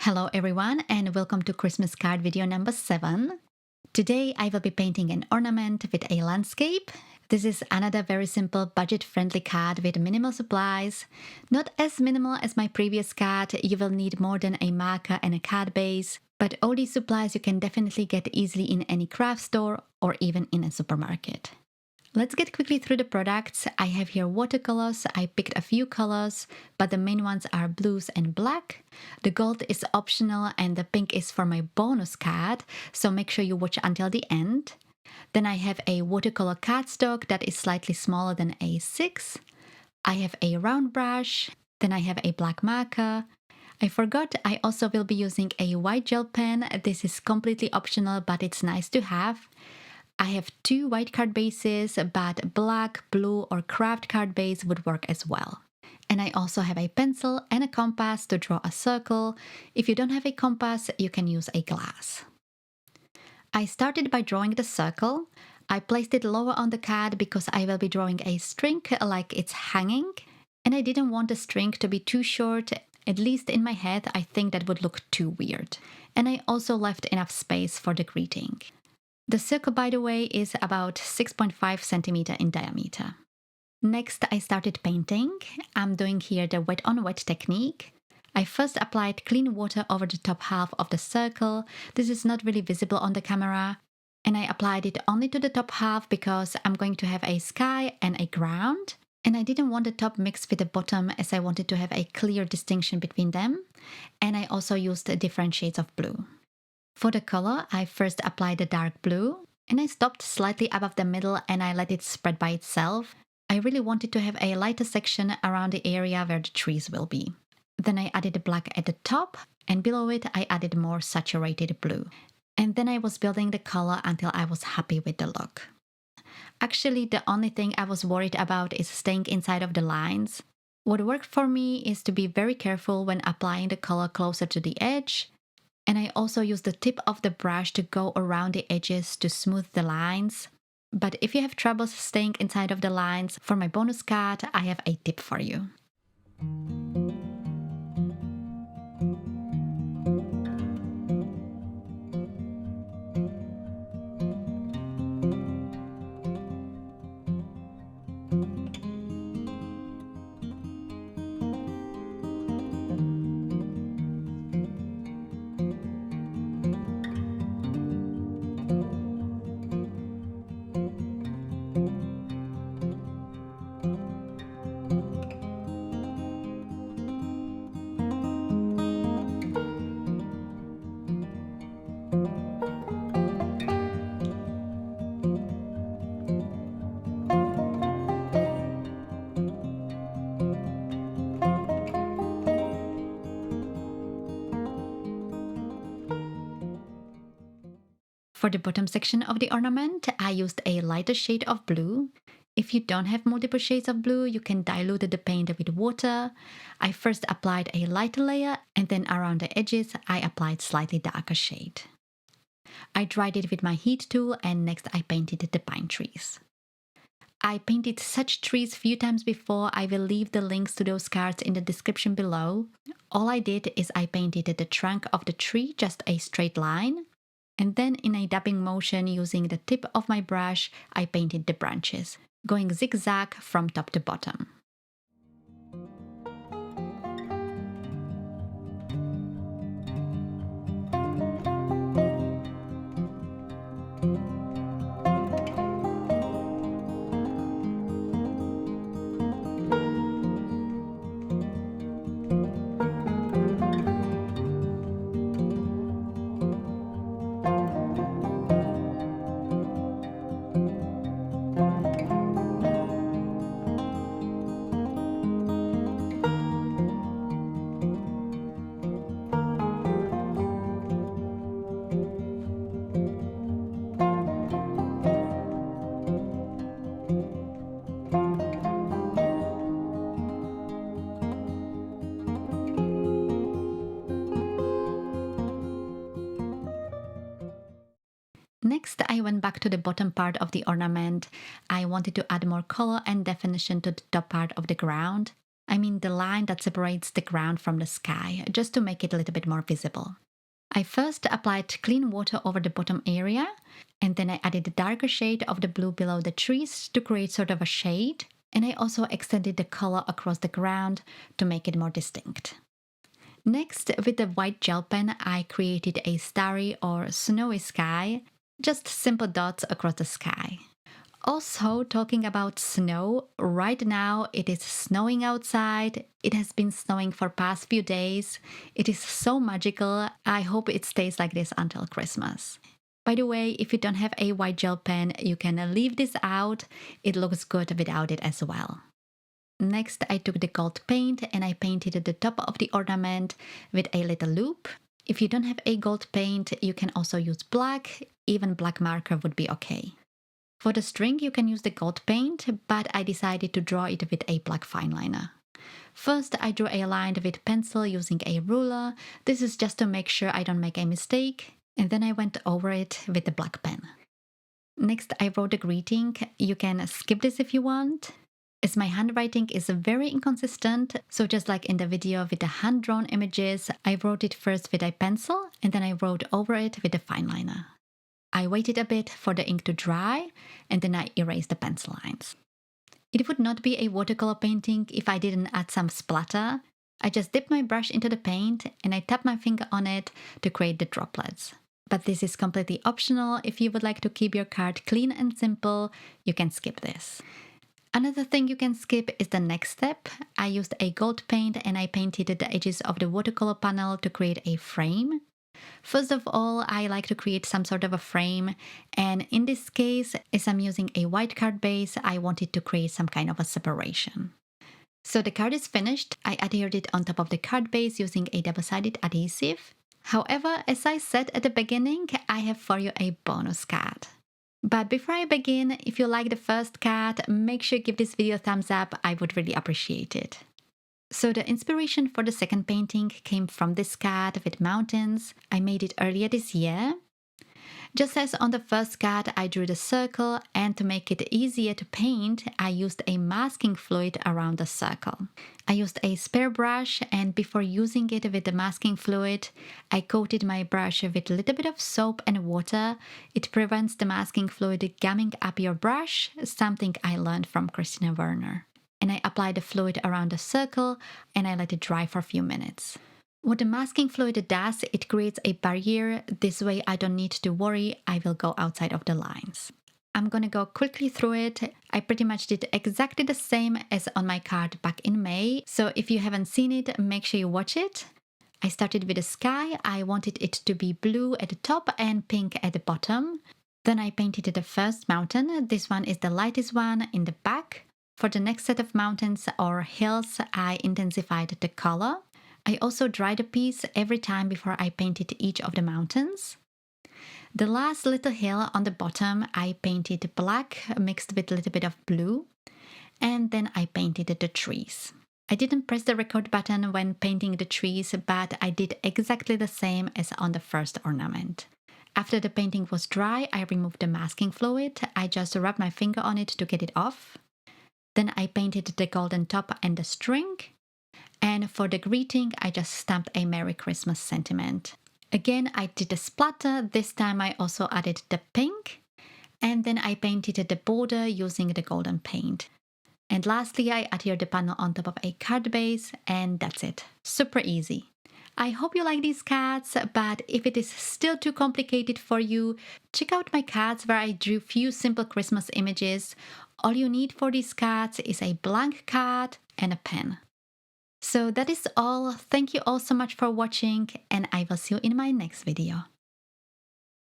Hello everyone and welcome to Christmas card video number 7. Today I will be painting an ornament with a landscape. This is another very simple budget-friendly card with minimal supplies. Not as minimal as my previous card, you will need more than a marker and a card base, but all these supplies you can definitely get easily in any craft store or even in a supermarket. Let's get quickly through the products. I have here watercolors. I picked a few colors, but the main ones are blues and black. The gold is optional and the pink is for my bonus card, so make sure you watch until the end. Then I have a watercolor cardstock that is slightly smaller than A6. I have a round brush. Then I have a black marker. I forgot I also will be using a white gel pen. This is completely optional, but it's nice to have. I have 2 white card bases, but black, blue or craft card base would work as well. And I also have a pencil and a compass to draw a circle. If you don't have a compass, you can use a glass. I started by drawing the circle. I placed it lower on the card because I will be drawing a string like it's hanging. And I didn't want the string to be too short. At least in my head, I think that would look too weird. And I also left enough space for the greeting. The circle, by the way, is about 6.5 centimeter in diameter. Next, I started painting. I'm doing here the wet on wet technique. I first applied clean water over the top half of the circle. This is not really visible on the camera. And I applied it only to the top half because I'm going to have a sky and a ground. And I didn't want the top mixed with the bottom as I wanted to have a clear distinction between them. And I also used different shades of blue. For the color, I first applied the dark blue, and I stopped slightly above the middle and I let it spread by itself. I really wanted to have a lighter section around the area where the trees will be. Then I added the black at the top, and below it I added more saturated blue. And then I was building the color until I was happy with the look. Actually, the only thing I was worried about is staying inside of the lines. What worked for me is to be very careful when applying the color closer to the edge. And I also use the tip of the brush to go around the edges to smooth the lines. But if you have troubles staying inside of the lines, for my bonus card, I have a tip for you. For the bottom section of the ornament, I used a lighter shade of blue. If you don't have multiple shades of blue, you can dilute the paint with water. I first applied a lighter layer and then around the edges I applied slightly darker shade. I dried it with my heat tool and next I painted the pine trees. I painted such trees few times before. I will leave the links to those cards in the description below. All I did is I painted the trunk of the tree, just a straight line. And then in a dabbing motion using the tip of my brush, I painted the branches, going zigzag from top to bottom. Next, I went back to the bottom part of the ornament. I wanted to add more color and definition to the top part of the ground. I mean the line that separates the ground from the sky, just to make it a little bit more visible. I first applied clean water over the bottom area, and then I added a darker shade of the blue below the trees to create sort of a shade, and I also extended the color across the ground to make it more distinct. Next, with the white gel pen, I created a starry or snowy sky, just simple dots across the sky. Also, talking about snow, right now it is snowing outside. It has been snowing for past few days. It is so magical. I hope it stays like this until Christmas. By the way, if you don't have a white gel pen, you can leave this out. It looks good without it as well. Next, I took the gold paint and I painted the top of the ornament with a little loop. If you don't have a gold paint, you can also use black. Even black marker would be okay. For the string, you can use the gold paint, but I decided to draw it with a black fine liner. First, I drew a line with pencil using a ruler. This is just to make sure I don't make a mistake. And then I went over it with the black pen. Next, I wrote a greeting. You can skip this if you want, as my handwriting is very inconsistent. So just like in the video with the hand-drawn images, I wrote it first with a pencil and then I wrote over it with a fine liner. I waited a bit for the ink to dry and then I erased the pencil lines. It would not be a watercolor painting if I didn't add some splatter. I just dip my brush into the paint and I tap my finger on it to create the droplets. But this is completely optional. If you would like to keep your card clean and simple, you can skip this. Another thing you can skip is the next step. I used a gold paint and I painted the edges of the watercolor panel to create a frame. First of all, I like to create some sort of a frame, and in this case, as I'm using a white card base, I wanted to create some kind of a separation. So the card is finished. I adhered it on top of the card base using a double-sided adhesive. However, as I said at the beginning, I have for you a bonus card. But before I begin, if you like the first card, make sure you give this video a thumbs up. I would really appreciate it. So the inspiration for the second painting came from this card with mountains. I made it earlier this year. Just as on the first card, I drew the circle, and to make it easier to paint, I used a masking fluid around the circle. I used a spare brush, and before using it with the masking fluid, I coated my brush with a little bit of soap and water. It prevents the masking fluid gumming up your brush, something I learned from Christina Werner. And I applied the fluid around the circle and I let it dry for a few minutes. What the masking fluid does, it creates a barrier. This way I don't need to worry I will go outside of the lines. I'm gonna go quickly through it. I pretty much did exactly the same as on my card back in May. So if you haven't seen it, make sure you watch it. I started with the sky. I wanted it to be blue at the top and pink at the bottom. Then I painted the first mountain. This one is the lightest one in the back. For the next set of mountains or hills, I intensified the color. I also dried a piece every time before I painted each of the mountains. The last little hill on the bottom, I painted black mixed with a little bit of blue. And then I painted the trees. I didn't press the record button when painting the trees, but I did exactly the same as on the first ornament. After the painting was dry, I removed the masking fluid. I just rubbed my finger on it to get it off. Then I painted the golden top and the string. And for the greeting, I just stamped a Merry Christmas sentiment. Again, I did a splatter. This time I also added the pink. And then I painted the border using the golden paint. And lastly, I adhered the panel on top of a card base, and that's it. Super easy. I hope you like these cards, but if it is still too complicated for you, check out my cards where I drew few simple Christmas images. All you need for these cards is a blank card and a pen. So that is all. Thank you all so much for watching, and I will see you in my next video.